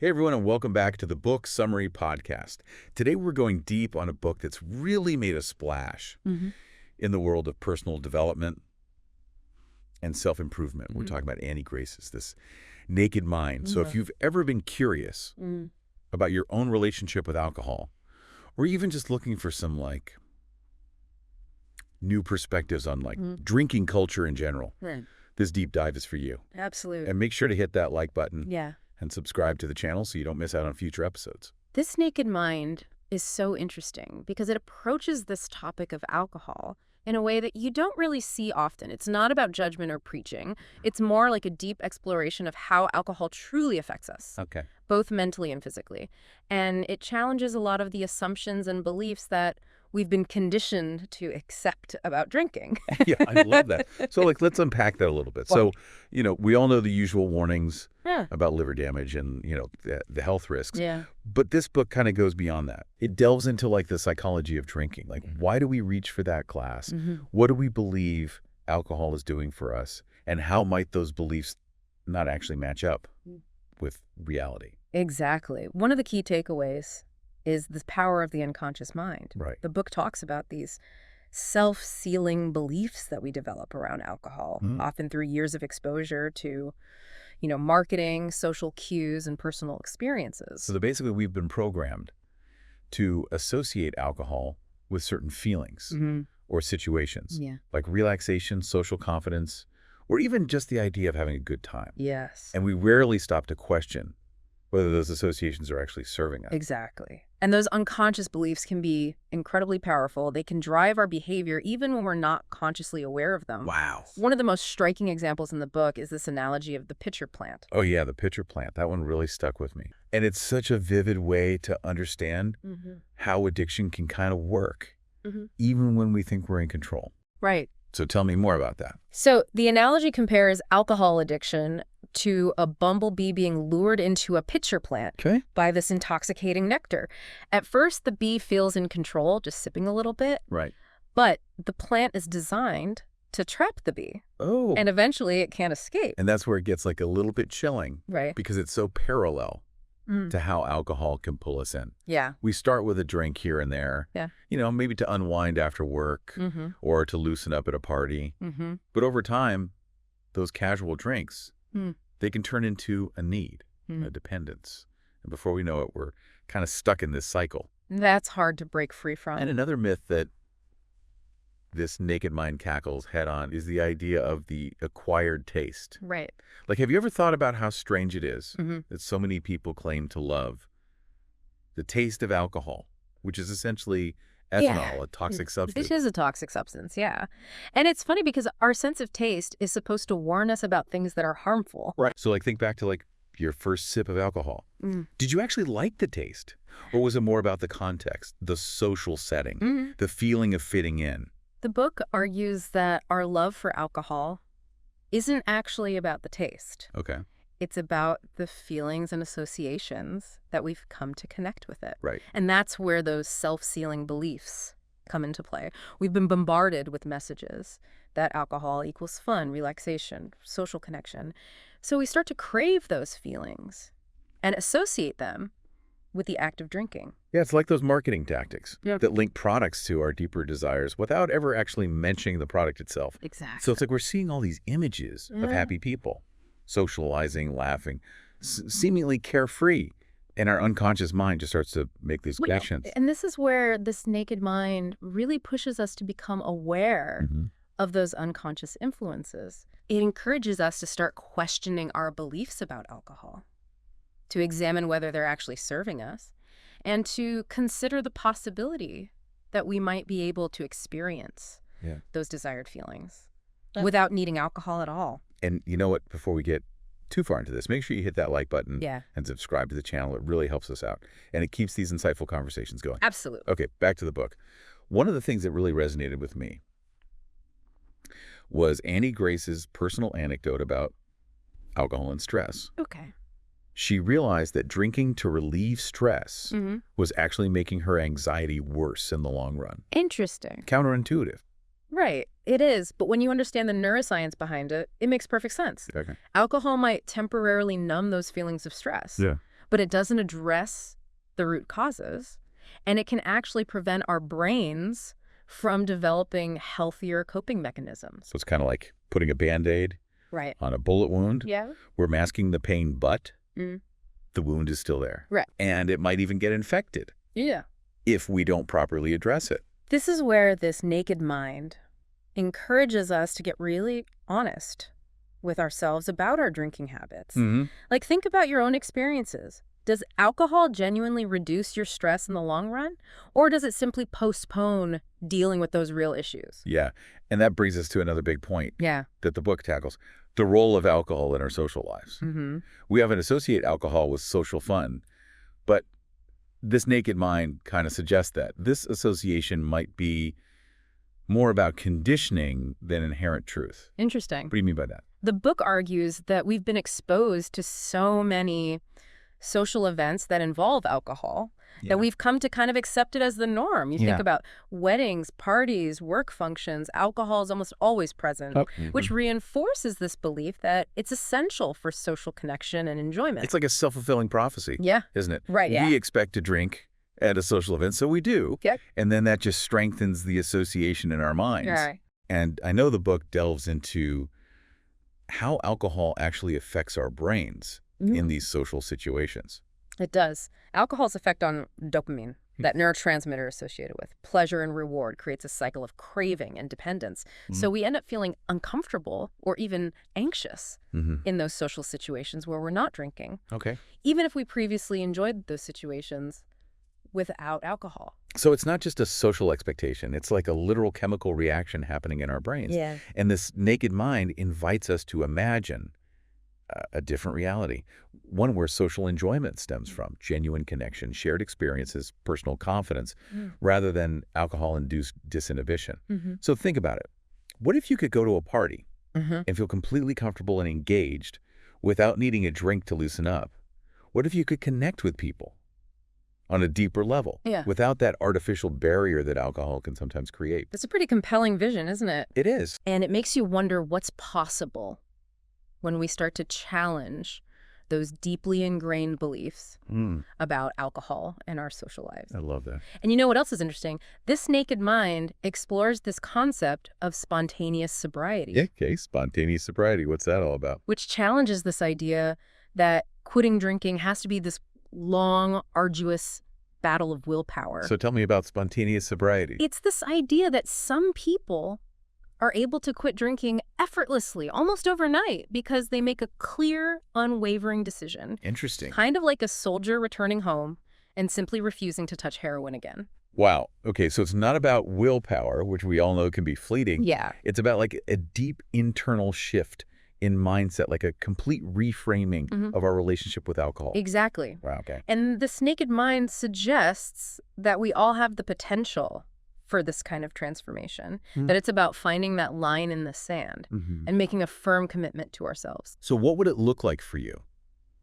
Hey everyone, and welcome back to the Book Summary Podcast. Today we're going deep on a book that's really made a splash in the world of personal development and self-improvement. We're talking about Annie Grace's This Naked Mind. So if you've ever been curious about your own relationship with alcohol, or even just looking for some new perspectives on drinking culture in general, this deep dive is for you. Absolutely. And make sure to hit that like button. Yeah. And subscribe to the channel so you don't miss out on future episodes. This Naked Mind is so interesting because it approaches this topic of alcohol in a way that you don't really see often. It's not about judgment or preaching. It's more like a deep exploration of how alcohol truly affects us, both mentally and physically. And it challenges a lot of the assumptions and beliefs that we've been conditioned to accept about drinking. Yeah, I love that. So let's unpack that a little bit. So, we all know the usual warnings about liver damage and, the health risks. Yeah. But this book kind of goes beyond that. It delves into the psychology of drinking. Why do we reach for that glass? What do we believe alcohol is doing for us? And how might those beliefs not actually match up with reality? Exactly. One of the key takeaways is the power of the unconscious mind. Right. The book talks about these self-sealing beliefs that we develop around alcohol, often through years of exposure to, marketing, social cues, and personal experiences. So basically we've been programmed to associate alcohol with certain feelings or situations, like relaxation, social confidence, or even just the idea of having a good time. Yes. And we rarely stop to question whether those associations are actually serving us. Exactly. And those unconscious beliefs can be incredibly powerful. They can drive our behavior even when we're not consciously aware of them. Wow. One of the most striking examples in the book is this analogy of the pitcher plant. Oh yeah, the pitcher plant. That one really stuck with me. And it's such a vivid way to understand how addiction can kind of work, even when we think we're in control. Right. So tell me more about that. So the analogy compares alcohol addiction to a bumblebee being lured into a pitcher plant by this intoxicating nectar. At first, the bee feels in control, just sipping a little bit. Right. But the plant is designed to trap the bee. Oh. And eventually it can't escape. And that's where it gets a little bit chilling. Right. Because it's so parallel to how alcohol can pull us in. Yeah. We start with a drink here and there. Yeah. Maybe to unwind after work or to loosen up at a party. But over time, those casual drinks, they can turn into a need, a dependence. And before we know it, we're kind of stuck in this cycle. That's hard to break free from. And another myth that this Naked Mind cackles head on is the idea of the acquired taste. Right. Have you ever thought about how strange it is that so many people claim to love the taste of alcohol, which is essentially ethanol, a toxic substance? It is a toxic substance, yeah. And it's funny because our sense of taste is supposed to warn us about things that are harmful. Right. So think back to your first sip of alcohol. Did you actually like the taste? Or was it more about the context, the social setting, the feeling of fitting in? The book argues that our love for alcohol isn't actually about the taste. Okay. It's about the feelings and associations that we've come to connect with it. Right. And that's where those self-sealing beliefs come into play. We've been bombarded with messages that alcohol equals fun, relaxation, social connection. So we start to crave those feelings and associate them with the act of drinking. Yeah, it's like those marketing tactics that link products to our deeper desires without ever actually mentioning the product itself. Exactly. So it's we're seeing all these images of happy people, socializing, laughing, seemingly carefree. And our unconscious mind just starts to make these connections. And this is where this Naked Mind really pushes us to become aware of those unconscious influences. It encourages us to start questioning our beliefs about alcohol, to examine whether they're actually serving us, and to consider the possibility that we might be able to experience those desired feelings without needing alcohol at all. And you know what? Before we get too far into this, make sure you hit that like button and subscribe to the channel. It really helps us out. And it keeps these insightful conversations going. Absolutely. Okay, back to the book. One of the things that really resonated with me was Annie Grace's personal anecdote about alcohol and stress. Okay. She realized that drinking to relieve stress was actually making her anxiety worse in the long run. Interesting. Counterintuitive. Right. It is. But when you understand the neuroscience behind it, it makes perfect sense. Okay. Alcohol might temporarily numb those feelings of stress. Yeah. but it doesn't address the root causes, and it can actually prevent our brains from developing healthier coping mechanisms. So it's kind of like putting a Band-Aid Right. on a bullet wound. Yeah. We're masking the pain, but Mm. the wound is still there. Right. And it might even get infected Yeah. if we don't properly address it. This is where this naked mind encourages us to get really honest with ourselves about our drinking habits. Mm-hmm. Like, think about your own experiences. Does alcohol genuinely reduce your stress in the long run? Or does it simply postpone dealing with those real issues? Yeah. And that brings us to another big point Yeah. that the book tackles, the role of alcohol in our social lives. Mm-hmm. We often associate alcohol with social fun, but this naked mind kind of suggests that. This association might be more about conditioning than inherent truth. Interesting. What do you mean by that? The book argues that we've been exposed to so many social events that involve alcohol that we've come to kind of accept it as the norm. You think about weddings, parties, work functions, alcohol is almost always present, which reinforces this belief that it's essential for social connection and enjoyment. It's like a self-fulfilling prophecy, isn't it? Right, yeah. We expect to drink at a social event, so we do. Yep. And then that just strengthens the association in our minds. Right. And I know the book delves into how alcohol actually affects our brains in these social situations. It does. Alcohol's effect on dopamine, that neurotransmitter associated with pleasure and reward, creates a cycle of craving and dependence. So we end up feeling uncomfortable or even anxious in those social situations where we're not drinking, Okay. even if we previously enjoyed those situations without alcohol. So it's not just a social expectation. It's like a literal chemical reaction happening in our brains. Yeah. And this naked mind invites us to imagine a different reality, one where social enjoyment stems from genuine connection, shared experiences, personal confidence, rather than alcohol-induced disinhibition. So think about it. What if you could go to a party and feel completely comfortable and engaged without needing a drink to loosen up? What if you could connect with people on a deeper level without that artificial barrier that alcohol can sometimes create? It's a pretty compelling vision, isn't it? It is. And it makes you wonder what's possible when we start to challenge those deeply ingrained beliefs about alcohol and our social lives. I love that. And you know what else is interesting? This naked mind explores this concept of spontaneous sobriety. Yeah, okay, spontaneous sobriety. What's that all about? Which challenges this idea that quitting drinking has to be this long, arduous battle of willpower. So tell me about spontaneous sobriety. It's this idea that some people are able to quit drinking effortlessly, almost overnight, because they make a clear, unwavering decision. Interesting. Kind of like a soldier returning home and simply refusing to touch heroin again. Wow. Okay, so it's not about willpower, which we all know can be fleeting. Yeah. It's about like a deep internal shift in mindset, like a complete reframing of our relationship with alcohol. Exactly. Wow, okay. And this naked mind suggests that we all have the potential for this kind of transformation, that it's about finding that line in the sand and making a firm commitment to ourselves. So what would it look like for you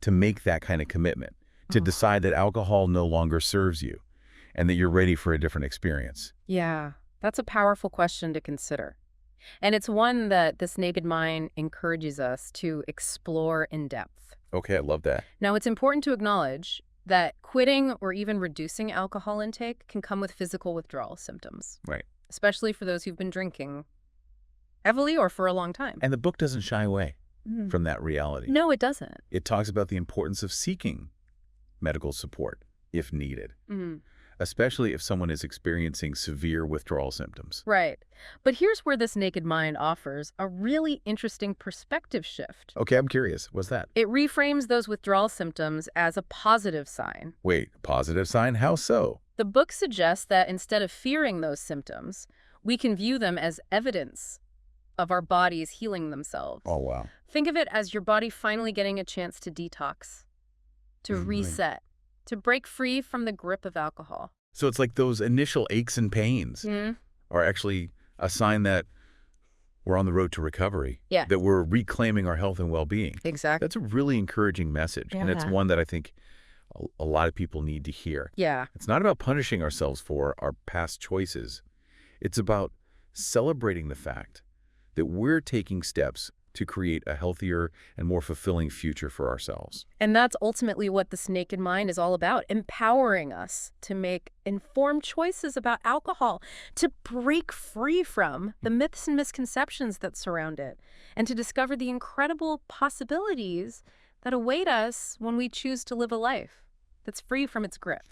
to make that kind of commitment, to decide that alcohol no longer serves you and that you're ready for a different experience? Yeah, that's a powerful question to consider. And it's one that this naked mind encourages us to explore in depth. Okay, I love that. Now, it's important to acknowledge that quitting or even reducing alcohol intake can come with physical withdrawal symptoms. Right. Especially for those who've been drinking heavily or for a long time. And the book doesn't shy away from that reality. No, it doesn't. It talks about the importance of seeking medical support if needed, especially if someone is experiencing severe withdrawal symptoms. Right. But here's where this naked mind offers a really interesting perspective shift. Okay, I'm curious. What's that? It reframes those withdrawal symptoms as a positive sign. Wait, positive sign? How so? The book suggests that instead of fearing those symptoms, we can view them as evidence of our bodies healing themselves. Oh, wow. Think of it as your body finally getting a chance to detox, to reset, to break free from the grip of alcohol. So it's like those initial aches and pains are actually a sign that we're on the road to recovery, that we're reclaiming our health and well-being. Exactly. That's a really encouraging message, and it's one that I think a lot of people need to hear. Yeah. It's not about punishing ourselves for our past choices. It's about celebrating the fact that we're taking steps to create a healthier and more fulfilling future for ourselves. And that's ultimately what this naked mind is all about, empowering us to make informed choices about alcohol, to break free from the myths and misconceptions that surround it, and to discover the incredible possibilities that await us when we choose to live a life that's free from its grip.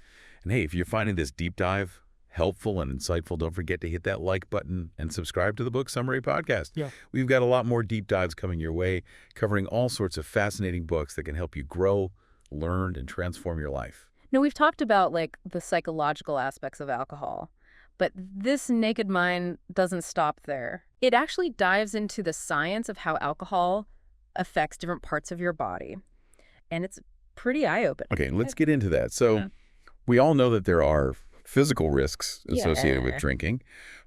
And hey, if you're finding this deep dive helpful and insightful, don't forget to hit that like button and subscribe to the Book Summary Podcast. Yeah. We've got a lot more deep dives coming your way, covering all sorts of fascinating books that can help you grow, learn, and transform your life. Now, we've talked about the psychological aspects of alcohol, but this naked mind doesn't stop there. It actually dives into the science of how alcohol affects different parts of your body, and it's pretty eye-opening. Okay, let's get into that. So we all know that there are physical risks associated with drinking,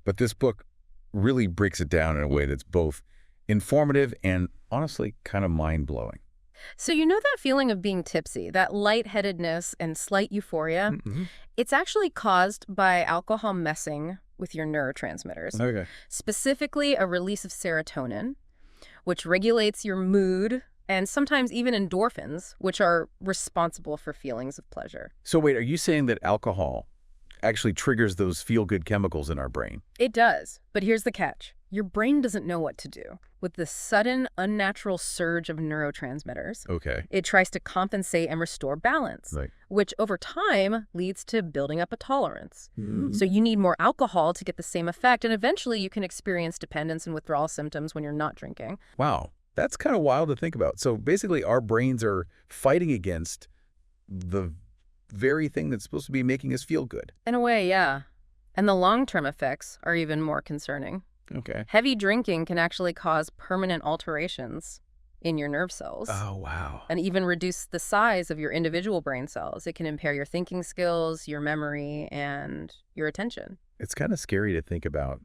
but this book really breaks it down in a way that's both informative and honestly kind of mind-blowing. So you know that feeling of being tipsy, that lightheadedness and slight euphoria? It's actually caused by alcohol messing with your neurotransmitters. Okay. Specifically, a release of serotonin, which regulates your mood, and sometimes even endorphins, which are responsible for feelings of pleasure. So wait, are you saying that alcohol actually triggers those feel-good chemicals in our brain? It does, but here's the catch. Your brain doesn't know what to do. With the sudden, unnatural surge of neurotransmitters, Okay. it tries to compensate and restore balance, Right. which over time leads to building up a tolerance. So you need more alcohol to get the same effect, and eventually you can experience dependence and withdrawal symptoms when you're not drinking. Wow. That's kind of wild to think about. So basically our brains are fighting against the very thing that's supposed to be making us feel good. In a way, yeah. And the long-term effects are even more concerning. Okay. Heavy drinking can actually cause permanent alterations in your nerve cells. Oh, wow. And even reduce the size of your individual brain cells. It can impair your thinking skills, your memory, and your attention. It's kind of scary to think about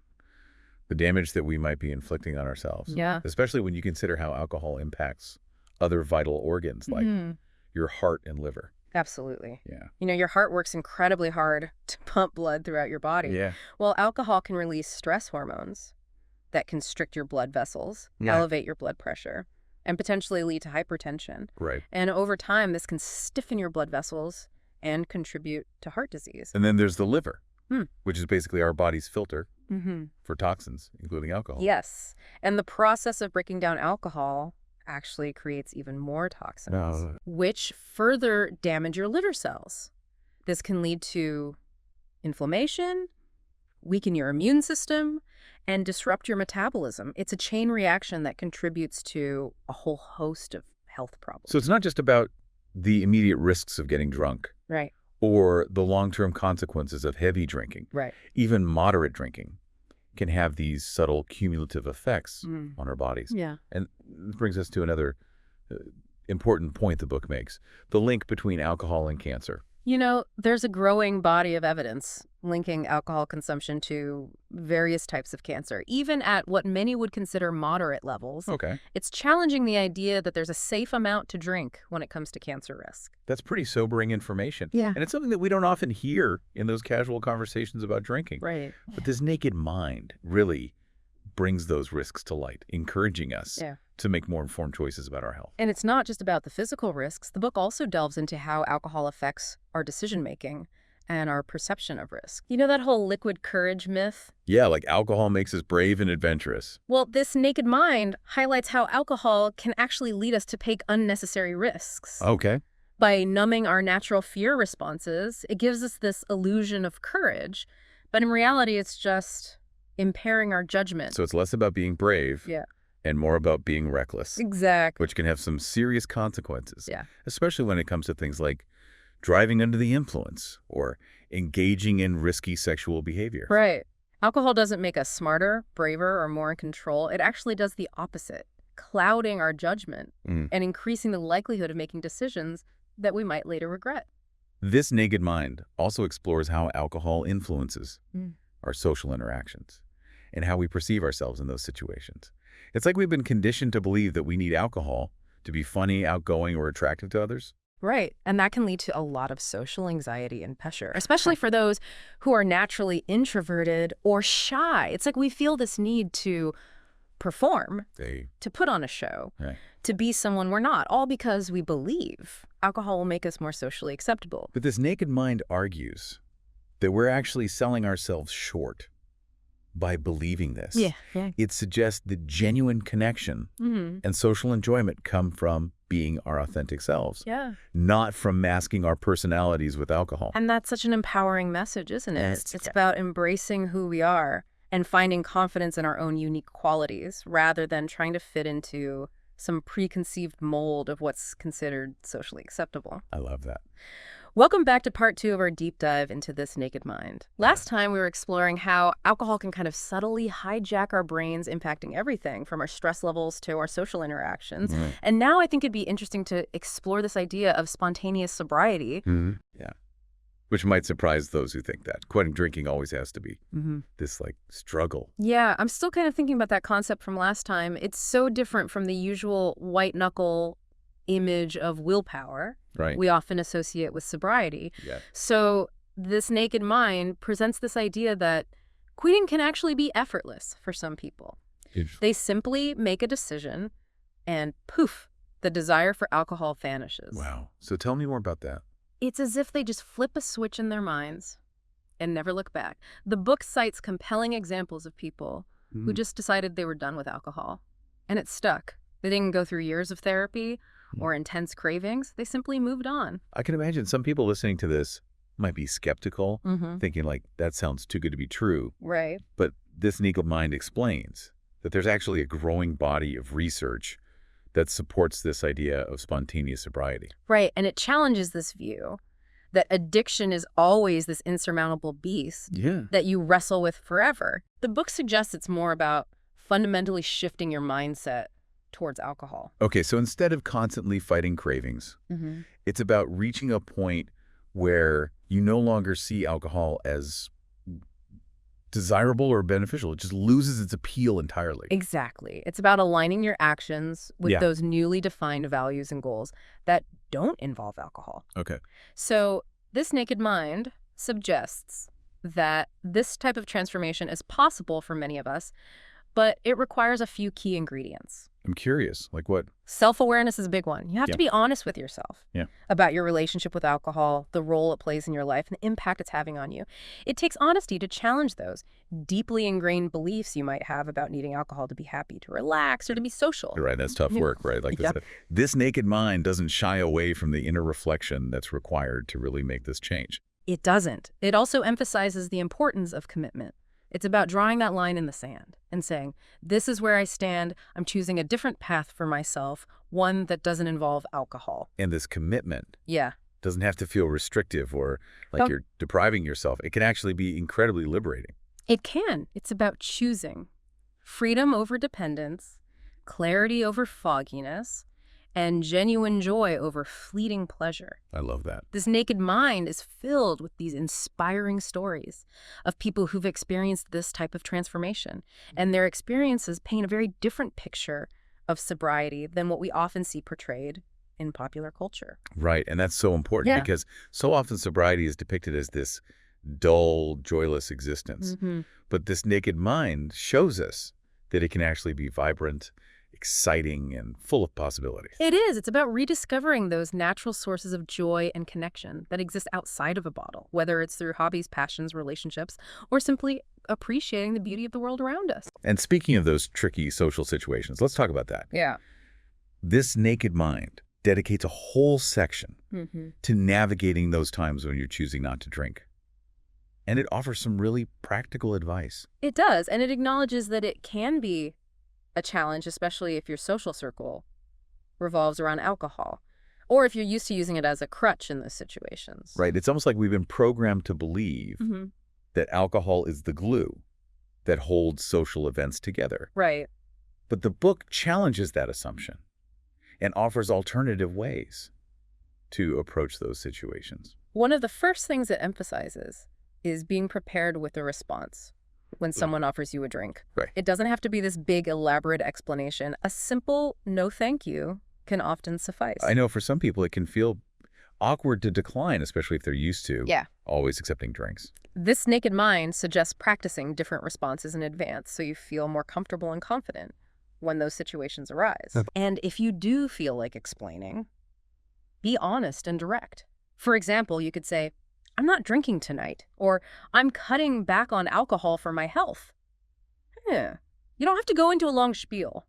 the damage that we might be inflicting on ourselves. Yeah. Especially when you consider how alcohol impacts other vital organs like your heart and liver. Absolutely. Yeah. You know, your heart works incredibly hard to pump blood throughout your body. Yeah. Well, alcohol can release stress hormones that constrict your blood vessels, Yeah. elevate your blood pressure, and potentially lead to hypertension. Right. And over time, this can stiffen your blood vessels and contribute to heart disease. And then there's the liver, which is basically our body's filter Mm-hmm. for toxins, including alcohol. Yes. And the process of breaking down alcohol actually creates even more toxins, No. which further damage your liver cells. This can lead to inflammation, weaken your immune system, and disrupt your metabolism. It's a chain reaction that contributes to a whole host of health problems. So it's not just about the immediate risks of getting drunk Right, or the long-term consequences of heavy drinking. right. Even moderate drinking can have these subtle cumulative effects on our bodies. Yeah. And this brings us to another important point the book makes, the link between alcohol and cancer. You know, there's a growing body of evidence linking alcohol consumption to various types of cancer, even at what many would consider moderate levels. Okay. It's challenging the idea that there's a safe amount to drink when it comes to cancer risk. That's pretty sobering information. Yeah. And it's something that we don't often hear in those casual conversations about drinking. Right. But this naked mind really brings those risks to light, encouraging us to make more informed choices about our health. And it's not just about the physical risks. The book also delves into how alcohol affects our decision-making and our perception of risk. You know that whole liquid courage myth? Yeah, like alcohol makes us brave and adventurous. Well, this naked mind highlights how alcohol can actually lead us to take unnecessary risks. Okay. By numbing our natural fear responses, it gives us this illusion of courage. But in reality, it's just impairing our judgment. So it's less about being brave and more about being reckless, Exactly. which can have some serious consequences, Yeah. especially when it comes to things like driving under the influence or engaging in risky sexual behavior. Right. Alcohol doesn't make us smarter, braver, or more in control. It actually does the opposite, clouding our judgment and increasing the likelihood of making decisions that we might later regret. This naked mind also explores how alcohol influences our social interactions and how we perceive ourselves in those situations. It's like we've been conditioned to believe that we need alcohol to be funny, outgoing, or attractive to others. Right. And that can lead to a lot of social anxiety and pressure, especially for those who are naturally introverted or shy. It's like we feel this need to perform, They, to put on a show, right. to be someone we're not, all because we believe alcohol will make us more socially acceptable. But this naked mind argues that we're actually selling ourselves short by believing this. Yeah. It suggests that genuine connection and social enjoyment come from being our authentic selves, Yeah. not from masking our personalities with alcohol. And that's such an empowering message, isn't it? It's about embracing who we are and finding confidence in our own unique qualities rather than trying to fit into some preconceived mold of what's considered socially acceptable. I love that. Welcome back to part 2 of our deep dive into this naked mind. Last time we were exploring how alcohol can kind of subtly hijack our brains, impacting everything from our stress levels to our social interactions. And now I think it'd be interesting to explore this idea of spontaneous sobriety. Yeah. Which might surprise those who think that. Quitting drinking always has to be this, like, struggle. Yeah, I'm still kind of thinking about that concept from last time. It's so different from the usual white-knuckle image of willpower Right. we often associate with sobriety. Yeah. So this naked mind presents this idea that quitting can actually be effortless for some people. They simply make a decision and poof, the desire for alcohol vanishes. Wow. So tell me more about that. It's as if they just flip a switch in their minds and never look back. The book cites compelling examples of people who just decided they were done with alcohol. And it stuck. They didn't go through years of therapy or intense cravings. They simply moved on. I can imagine some people listening to this might be skeptical, thinking like, that sounds too good to be true. Right. But this naked mind explains that there's actually a growing body of research that supports this idea of spontaneous sobriety. Right. And it challenges this view that addiction is always this insurmountable beast that you wrestle with forever. The book suggests it's more about fundamentally shifting your mindset towards alcohol. Okay, so instead of constantly fighting cravings, it's about reaching a point where you no longer see alcohol as desirable or beneficial. It just loses its appeal entirely. Exactly. It's about aligning your actions with those newly defined values and goals that don't involve alcohol. Okay. So this naked mind suggests that this type of transformation is possible for many of us, but it requires a few key ingredients. I'm curious, like what? Self-awareness is a big one. You have to be honest with yourself about your relationship with alcohol, the role it plays in your life, and the impact it's having on you. It takes honesty to challenge those deeply ingrained beliefs you might have about needing alcohol to be happy, to relax, or to be social. Right, that's tough work, right? Like this naked mind doesn't shy away from the inner reflection that's required to really make this change. It doesn't. It also emphasizes the importance of commitment. It's about drawing that line in the sand and saying, this is where I stand. I'm choosing a different path for myself, one that doesn't involve alcohol. And this commitment Yeah. doesn't have to feel restrictive or like you're depriving yourself. It can actually be incredibly liberating. It can. It's about choosing freedom over dependence, clarity over fogginess, and genuine joy over fleeting pleasure. I love that. This naked mind is filled with these inspiring stories of people who've experienced this type of transformation, and their experiences paint a very different picture of sobriety than what we often see portrayed in popular culture. Right, and that's so important because so often sobriety is depicted as this dull, joyless existence. But this naked mind shows us that it can actually be vibrant, exciting, and full of possibilities. It is. It's about rediscovering those natural sources of joy and connection that exist outside of a bottle, whether it's through hobbies, passions, relationships, or simply appreciating the beauty of the world around us. And speaking of those tricky social situations, let's talk about that. Yeah. This naked mind dedicates a whole section to navigating those times when you're choosing not to drink. And it offers some really practical advice. It does, and it acknowledges that it can be a challenge, especially if your social circle revolves around alcohol, or if you're used to using it as a crutch in those situations. Right. It's almost like we've been programmed to believe that alcohol is the glue that holds social events together. Right. But the book challenges that assumption and offers alternative ways to approach those situations. One of the first things it emphasizes is being prepared with a response when someone offers you a drink. Right. It doesn't have to be this big, elaborate explanation. A simple no thank you can often suffice. I know for some people it can feel awkward to decline, especially if they're used to always accepting drinks. This naked mind suggests practicing different responses in advance so you feel more comfortable and confident when those situations arise. And if you do feel like explaining, be honest and direct. For example, you could say, I'm not drinking tonight, or I'm cutting back on alcohol for my health. You don't have to go into a long spiel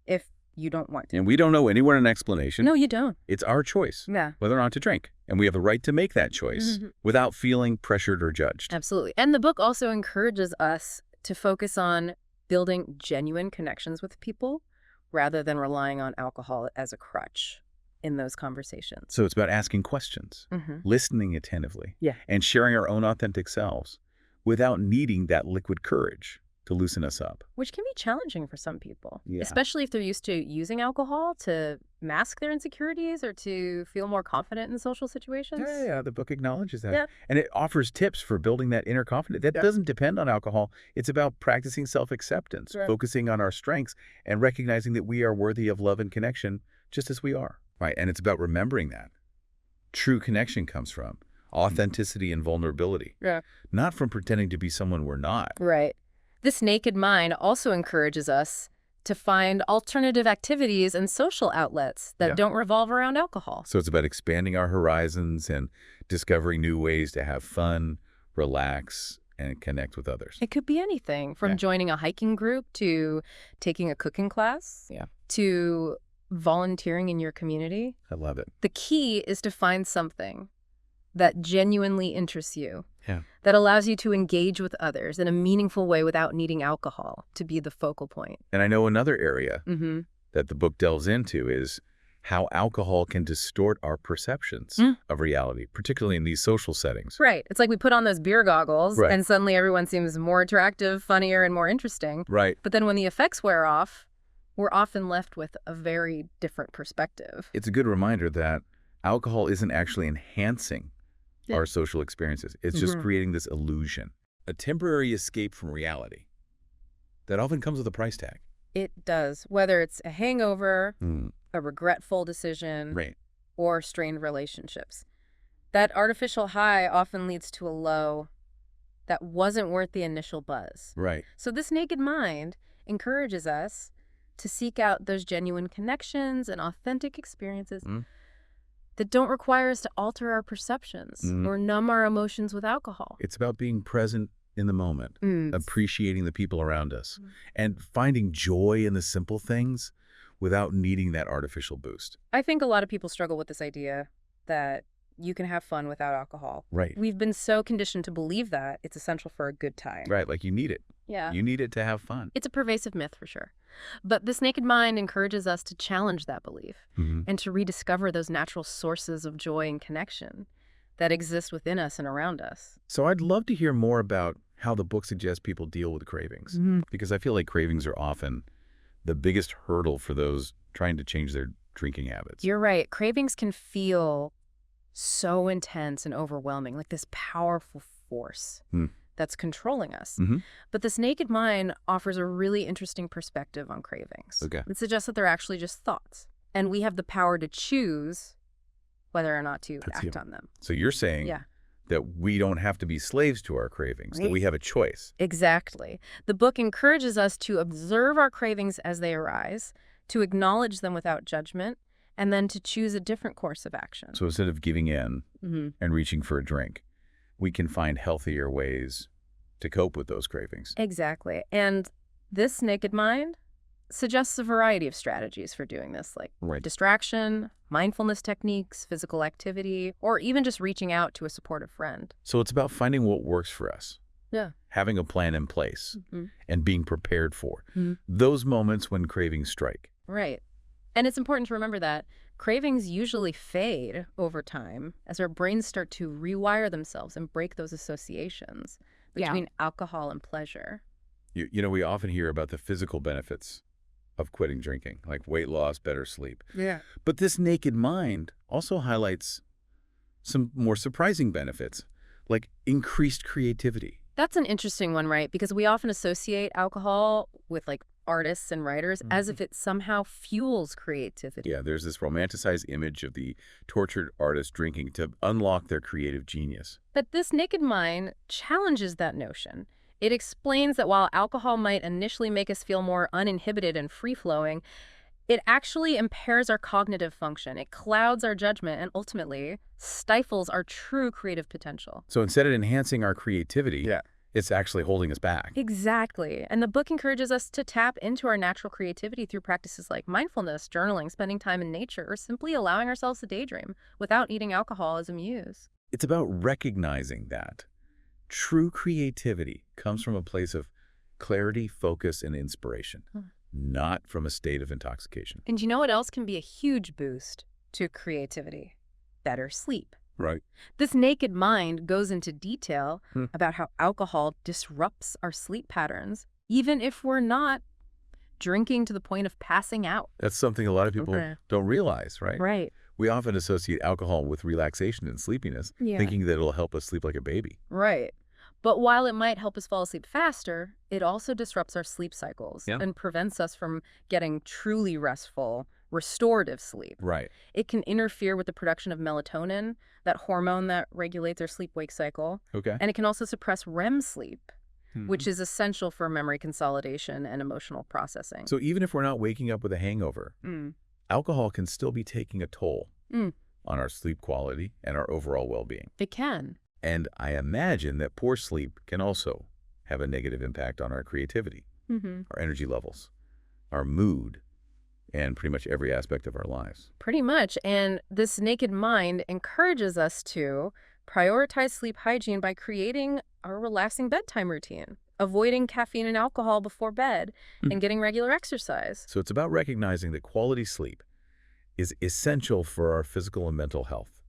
if you don't want to. And we don't know anywhere an explanation. No, you don't. It's our choice Yeah. whether or not to drink. And we have the right to make that choice without feeling pressured or judged. Absolutely. And the book also encourages us to focus on building genuine connections with people rather than relying on alcohol as a crutch in those conversations. So it's about asking questions, listening attentively, and sharing our own authentic selves without needing that liquid courage to loosen us up. Which can be challenging for some people, Yeah. especially if they're used to using alcohol to mask their insecurities or to feel more confident in social situations. Yeah, the book acknowledges that. Yeah. And it offers tips for building that inner confidence. That doesn't depend on alcohol. It's about practicing self-acceptance, focusing on our strengths, and recognizing that we are worthy of love and connection just as we are. Right, and it's about remembering that. True connection comes from authenticity and vulnerability, not from pretending to be someone we're not. Right. This naked mind also encourages us to find alternative activities and social outlets that don't revolve around alcohol. So it's about expanding our horizons and discovering new ways to have fun, relax, and connect with others. It could be anything from joining a hiking group to taking a cooking class to volunteering in your community. I love it. The key is to find something that genuinely interests you, that allows you to engage with others in a meaningful way without needing alcohol to be the focal point. And I know another area that the book delves into is how alcohol can distort our perceptions of reality, particularly in these social settings. Right. It's like we put on those beer goggles and suddenly everyone seems more attractive, funnier, and more interesting. Right. But then when the effects wear off, we're often left with a very different perspective. It's a good reminder that alcohol isn't actually enhancing our social experiences. It's just creating this illusion, a temporary escape from reality that often comes with a price tag. It does, whether it's a hangover, a regretful decision, or strained relationships. That artificial high often leads to a low that wasn't worth the initial buzz. Right. So this naked mind encourages us to seek out those genuine connections and authentic experiences that don't require us to alter our perceptions or numb our emotions with alcohol. It's about being present in the moment, appreciating the people around us, and finding joy in the simple things without needing that artificial boost. I think a lot of people struggle with this idea that you can have fun without alcohol. Right. We've been so conditioned to believe that it's essential for a good time. Right, like you need it. Yeah. You need it to have fun. It's a pervasive myth for sure. But this naked mind encourages us to challenge that belief and to rediscover those natural sources of joy and connection that exist within us and around us. So I'd love to hear more about how the book suggests people deal with cravings, because I feel like cravings are often the biggest hurdle for those trying to change their drinking habits. You're right. Cravings can feel so intense and overwhelming, like this powerful force that's controlling us. But this naked mind offers a really interesting perspective on cravings. It suggests that they're actually just thoughts, and we have the power to choose whether or not to act on them. So you're saying that we don't have to be slaves to our cravings, that we have a choice. Exactly. The book encourages us to observe our cravings as they arise, to acknowledge them without judgment, and then to choose a different course of action. So instead of giving in and reaching for a drink, we can find healthier ways to cope with those cravings. Exactly. And this naked mind suggests a variety of strategies for doing this, like distraction, mindfulness techniques, physical activity, or even just reaching out to a supportive friend. So it's about finding what works for us. Yeah. Having a plan in place and being prepared for those moments when cravings strike. Right. And it's important to remember that cravings usually fade over time as our brains start to rewire themselves and break those associations between alcohol and pleasure. You know, we often hear about the physical benefits of quitting drinking, like weight loss, better sleep. Yeah. But this naked mind also highlights some more surprising benefits, like increased creativity. That's an interesting one, right? Because we often associate alcohol with like artists and writers as if it somehow fuels creativity. Yeah, there's this romanticized image of the tortured artist drinking to unlock their creative genius. But this naked mind challenges that notion. It explains that while alcohol might initially make us feel more uninhibited and free-flowing, it actually impairs our cognitive function. It clouds our judgment and ultimately stifles our true creative potential. So instead of enhancing our creativity, it's actually holding us back. Exactly. And the book encourages us to tap into our natural creativity through practices like mindfulness, journaling, spending time in nature, or simply allowing ourselves to daydream without needing alcohol as a muse. It's about recognizing that true creativity comes from a place of clarity, focus, and inspiration, not from a state of intoxication. And you know what else can be a huge boost to creativity? Better sleep. Right. This Naked Mind goes into detail about how alcohol disrupts our sleep patterns, even if we're not drinking to the point of passing out. That's something a lot of people don't realize, right? Right. We often associate alcohol with relaxation and sleepiness, thinking that it'll help us sleep like a baby. Right. But while it might help us fall asleep faster, it also disrupts our sleep cycles and prevents us from getting truly restful, restorative sleep. Right. It can interfere with the production of melatonin, that hormone that regulates our sleep-wake cycle. Okay. And it can also suppress REM sleep, which is essential for memory consolidation and emotional processing. So even if we're not waking up with a hangover, alcohol can still be taking a toll on our sleep quality and our overall well-being. It can. And I imagine that poor sleep can also have a negative impact on our creativity, our energy levels, our mood, and pretty much every aspect of our lives. Pretty much. And this Naked Mind encourages us to prioritize sleep hygiene by creating a relaxing bedtime routine, avoiding caffeine and alcohol before bed, and getting regular exercise. So it's about recognizing that quality sleep is essential for our physical and mental health.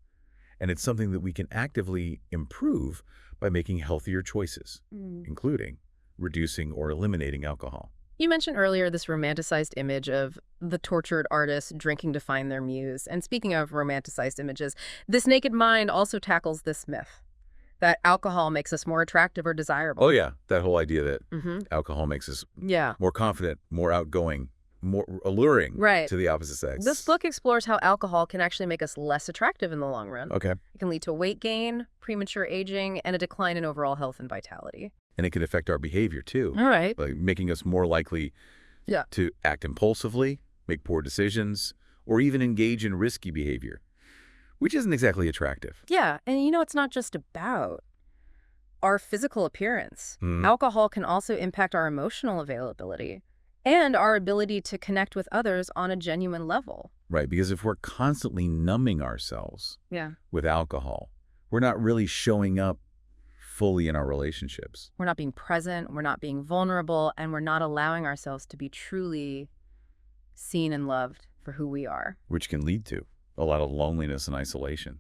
And it's something that we can actively improve by making healthier choices, including reducing or eliminating alcohol. You mentioned earlier this romanticized image of the tortured artist drinking to find their muse. And speaking of romanticized images, this Naked Mind also tackles this myth that alcohol makes us more attractive or desirable. Oh, yeah. That whole idea that alcohol makes us more confident, more outgoing, more alluring to the opposite sex. This book explores how alcohol can actually make us less attractive in the long run. Okay. It can lead to weight gain, premature aging, and a decline in overall health and vitality. And it can affect our behavior, too. All right. Like making us more likely to act impulsively, make poor decisions, or even engage in risky behavior, which isn't exactly attractive. Yeah. And you know, it's not just about our physical appearance. Alcohol can also impact our emotional availability and our ability to connect with others on a genuine level. Right. Because if we're constantly numbing ourselves with alcohol, we're not really showing up fully in our relationships. We're not being present, we're not being vulnerable, and we're not allowing ourselves to be truly seen and loved for who we are. Which can lead to a lot of loneliness and isolation,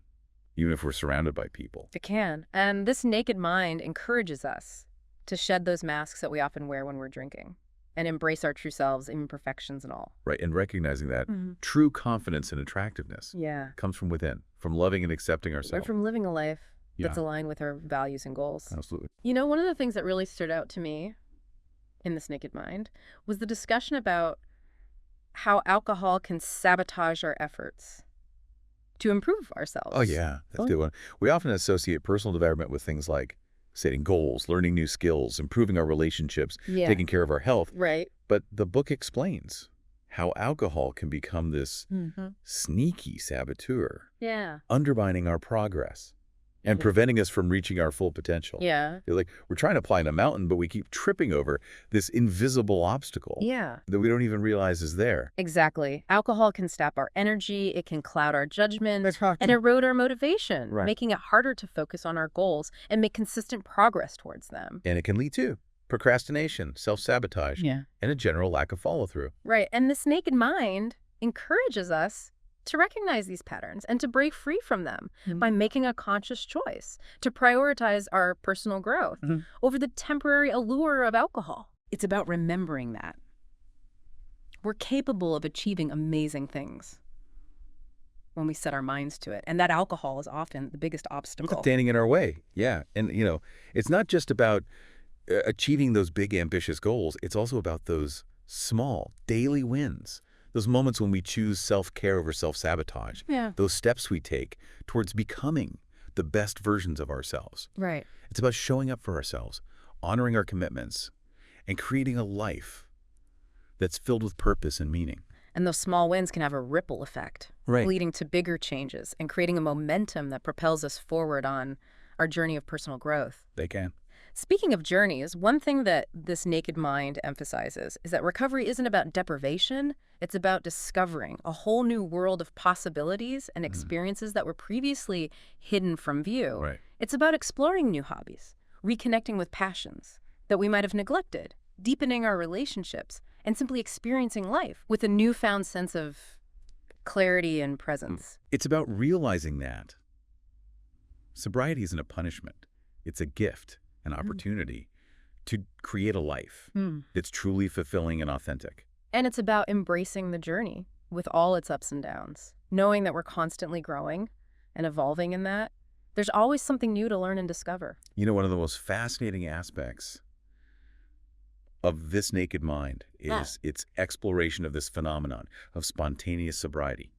even if we're surrounded by people. It can. And this Naked Mind encourages us to shed those masks that we often wear when we're drinking and embrace our true selves, imperfections and all. Right. And recognizing that true confidence and attractiveness comes from within, from loving and accepting ourselves. Or from living a life that's aligned with our values and goals. Absolutely. You know, one of the things that really stood out to me in this Naked Mind was the discussion about how alcohol can sabotage our efforts to improve ourselves. Oh, yeah. That's a good one. We often associate personal development with things like setting goals, learning new skills, improving our relationships, taking care of our health. Right. But the book explains how alcohol can become this sneaky saboteur, undermining our progress and preventing us from reaching our full potential. Yeah. Like we're trying to climb a mountain, but we keep tripping over this invisible obstacle that we don't even realize is there. Exactly. Alcohol can sap our energy, it can cloud our judgment, and erode our motivation, making it harder to focus on our goals and make consistent progress towards them. And it can lead to procrastination, self-sabotage, and a general lack of follow-through. Right. And this Naked Mind encourages us to recognize these patterns and to break free from them by making a conscious choice to prioritize our personal growth over the temporary allure of alcohol. It's about remembering that we're capable of achieving amazing things when we set our minds to it. And that alcohol is often the biggest obstacle. Standing in our way. Yeah. And, you know, it's not just about achieving those big, ambitious goals. It's also about those small daily wins. Those moments when we choose self-care over self-sabotage. Those steps we take towards becoming the best versions of ourselves. Right. It's about showing up for ourselves, honoring our commitments, and creating a life that's filled with purpose and meaning. And those small wins can have a ripple effect, Right. leading to bigger changes and creating a momentum that propels us forward on our journey of personal growth. They can. Speaking of journeys, one thing that this naked mind emphasizes is that recovery isn't about deprivation. It's about discovering a whole new world of possibilities and experiences that were previously hidden from view. Right. It's about exploring new hobbies, reconnecting with passions that we might have neglected, deepening our relationships, and simply experiencing life with a newfound sense of clarity and presence. It's about realizing that sobriety isn't a punishment. It's a gift, an opportunity to create a life that's truly fulfilling and authentic. And it's about embracing the journey with all its ups and downs, knowing that we're constantly growing and evolving in that. There's always something new to learn and discover. You know, one of the most fascinating aspects of this naked mind is its exploration of this phenomenon of spontaneous sobriety,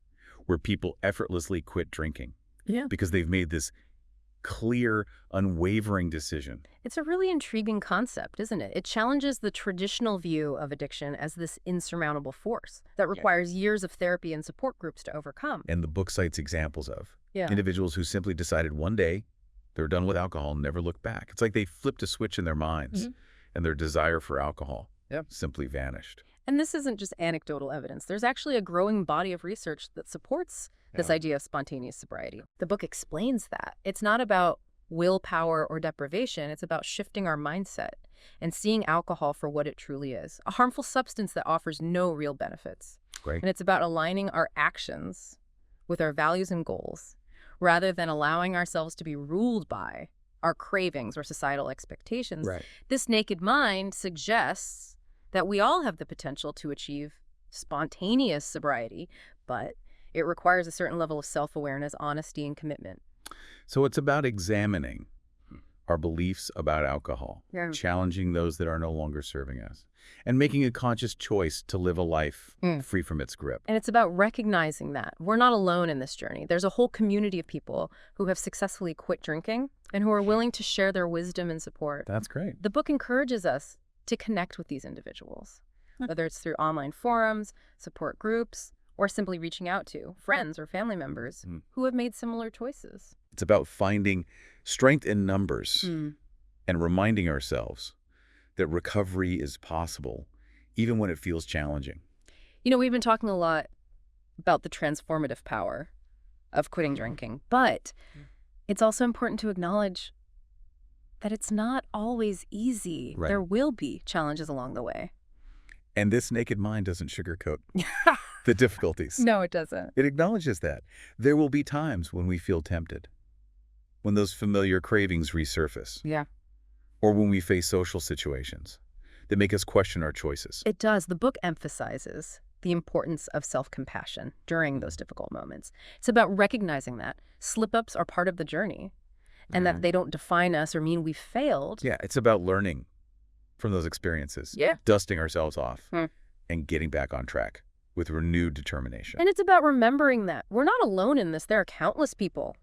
where people effortlessly quit drinking because they've made this clear, unwavering decision. It's a really intriguing concept, isn't it? It challenges the traditional view of addiction as this insurmountable force that requires years of therapy and support groups to overcome. And the book cites examples of individuals who simply decided one day they're done with alcohol and never looked back. It's like they flipped a switch in their minds and their desire for alcohol simply vanished. And this isn't just anecdotal evidence. There's actually a growing body of research that supports this idea of spontaneous sobriety. The book explains that. It's not about willpower or deprivation. It's about shifting our mindset and seeing alcohol for what it truly is, a harmful substance that offers no real benefits. Great. And it's about aligning our actions with our values and goals, rather than allowing ourselves to be ruled by our cravings or societal expectations. Right. This naked mind suggests that we all have the potential to achieve spontaneous sobriety, but it requires a certain level of self-awareness, honesty, and commitment. So it's about examining our beliefs about alcohol, challenging those that are no longer serving us, and making a conscious choice to live a life free from its grip. And it's about recognizing that we're not alone in this journey. There's a whole community of people who have successfully quit drinking and who are willing to share their wisdom and support. That's great. The book encourages us to connect with these individuals, whether it's through online forums, support groups, or simply reaching out to friends or family members who have made similar choices. It's about finding strength in numbers and reminding ourselves that recovery is possible, even when it feels challenging. You know, we've been talking a lot about the transformative power of quitting drinking, but it's also important to acknowledge that it's not always easy. Right. There will be challenges along the way. And this naked mind doesn't sugarcoat the difficulties. No, it doesn't. It acknowledges that. There will be times when we feel tempted, when those familiar cravings resurface. Yeah. Or when we face social situations that make us question our choices. It does. The book emphasizes the importance of self-compassion during those difficult moments. It's about recognizing that slip-ups are part of the journey and that they don't define us or mean we failed. Yeah, it's about learning from those experiences, dusting ourselves off, and getting back on track with renewed determination. And it's about remembering that we're not alone in this. There are countless people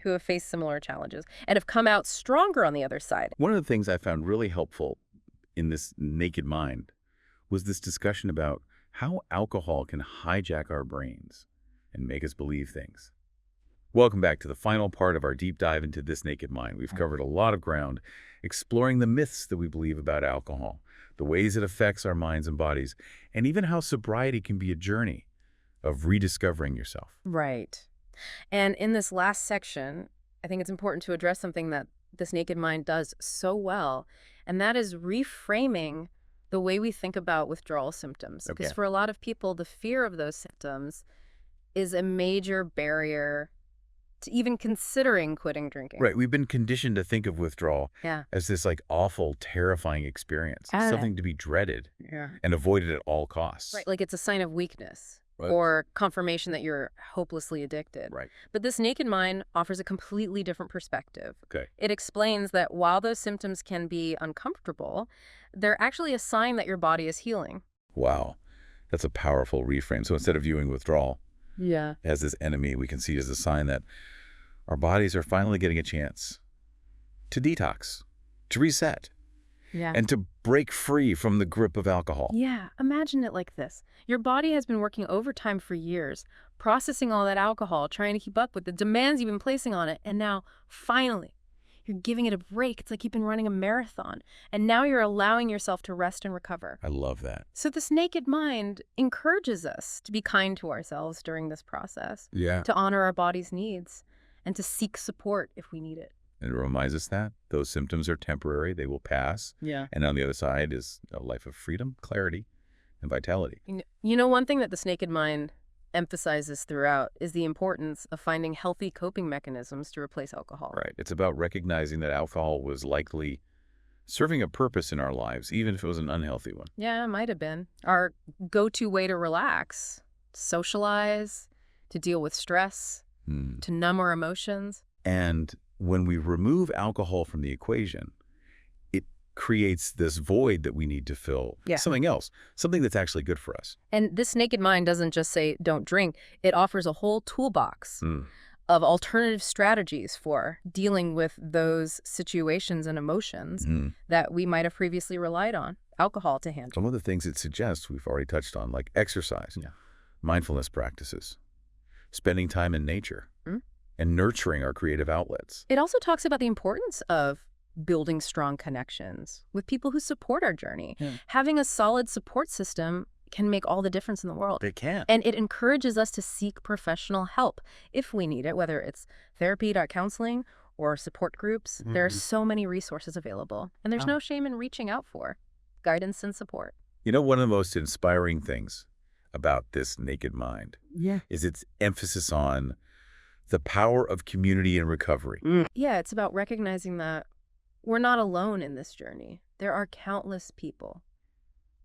who have faced similar challenges and have come out stronger on the other side. One of the things I found really helpful in this naked mind was this discussion about how alcohol can hijack our brains and make us believe things. Welcome back to the final part of our deep dive into this naked mind. We've covered a lot of ground, exploring the myths that we believe about alcohol, the ways it affects our minds and bodies, and even how sobriety can be a journey of rediscovering yourself. Right. And in this last section, I think it's important to address something that this naked mind does so well, and that is reframing the way we think about withdrawal symptoms. Because for a lot of people, the fear of those symptoms is a major barrier to even considering quitting drinking. Right. We've been conditioned to think of withdrawal as this like awful, terrifying experience, something to be dreaded and avoided at all costs. Right. Like it's a sign of weakness or confirmation that you're hopelessly addicted. Right. But this naked mind offers a completely different perspective. Okay. It explains that while those symptoms can be uncomfortable, they're actually a sign that your body is healing. Wow. That's a powerful reframe. So instead of viewing withdrawal as this enemy, we can see it as a sign that our bodies are finally getting a chance to detox, to reset, Yeah. and to break free from the grip of alcohol. Yeah, imagine it like this. Your body has been working overtime for years, processing all that alcohol, trying to keep up with the demands you've been placing on it, and now, finally, you're giving it a break. It's like you've been running a marathon, and now you're allowing yourself to rest and recover. I love that. So this naked mind encourages us to be kind to ourselves during this process, Yeah. to honor our body's needs, and to seek support if we need it. And it reminds us that those symptoms are temporary, they will pass. Yeah. And on the other side is a life of freedom, clarity, and vitality. You know, one thing that this naked mind emphasizes throughout is the importance of finding healthy coping mechanisms to replace alcohol. Right. It's about recognizing that alcohol was likely serving a purpose in our lives, even if it was an unhealthy one. Yeah, it might have been. Our go-to way to relax, socialize, to deal with stress, to numb our emotions. And when we remove alcohol from the equation, it creates this void that we need to fill. Yeah. Something else, something that's actually good for us. And this naked mind doesn't just say, don't drink. It offers a whole toolbox of alternative strategies for dealing with those situations and emotions that we might have previously relied on alcohol to handle. Some of the things it suggests we've already touched on, like exercise, mindfulness practices, spending time in nature, and nurturing our creative outlets. It also talks about the importance of building strong connections with people who support our journey. Having a solid support system can make all the difference in the world. It can. And it encourages us to seek professional help if we need it, whether it's therapy, counseling, or support groups. There are so many resources available, and there's no shame in reaching out for guidance and support. You know, one of the most inspiring things about this naked mind is its emphasis on the power of community and recovery. Yeah, it's about recognizing that we're not alone in this journey. There are countless people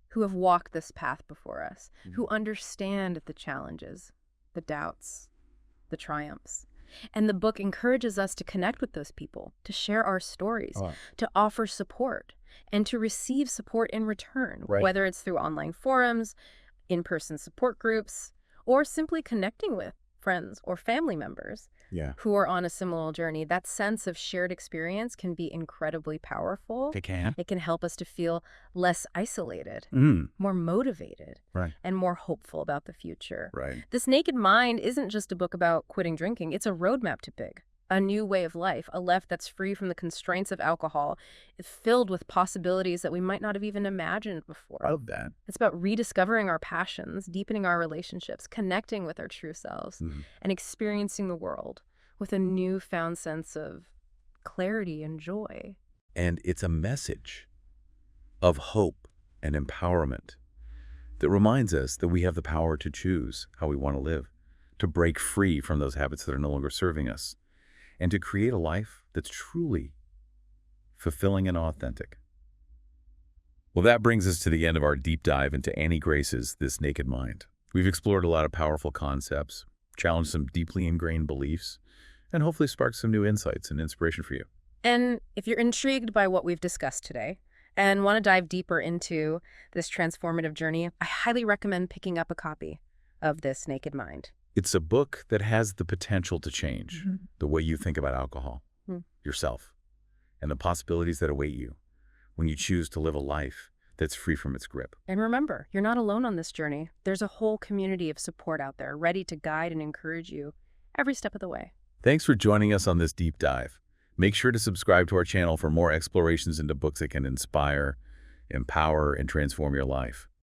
who have walked this path before us, who understand the challenges, the doubts, the triumphs. And the book encourages us to connect with those people, to share our stories, to offer support, and to receive support in return, whether it's through online forums, in-person support groups, or simply connecting with friends or family members who are on a similar journey. That sense of shared experience can be incredibly powerful. It can. It can help us to feel less isolated, more motivated, and more hopeful about the future. This Naked Mind isn't just a book about quitting drinking. It's a roadmap to big, a new way of life, a life that's free from the constraints of alcohol, filled with possibilities that we might not have even imagined before. I love that. It's about rediscovering our passions, deepening our relationships, connecting with our true selves, and experiencing the world with a newfound sense of clarity and joy. And it's a message of hope and empowerment that reminds us that we have the power to choose how we want to live, to break free from those habits that are no longer serving us, and to create a life that's truly fulfilling and authentic. Well, that brings us to the end of our deep dive into Annie Grace's This Naked Mind. We've explored a lot of powerful concepts, challenged some deeply ingrained beliefs, and hopefully sparked some new insights and inspiration for you. And if you're intrigued by what we've discussed today and want to dive deeper into this transformative journey, I highly recommend picking up a copy of This Naked Mind. It's a book that has the potential to change the way you think about alcohol, yourself, and the possibilities that await you when you choose to live a life that's free from its grip. And remember, you're not alone on this journey. There's a whole community of support out there ready to guide and encourage you every step of the way. Thanks for joining us on this deep dive. Make sure to subscribe to our channel for more explorations into books that can inspire, empower, and transform your life.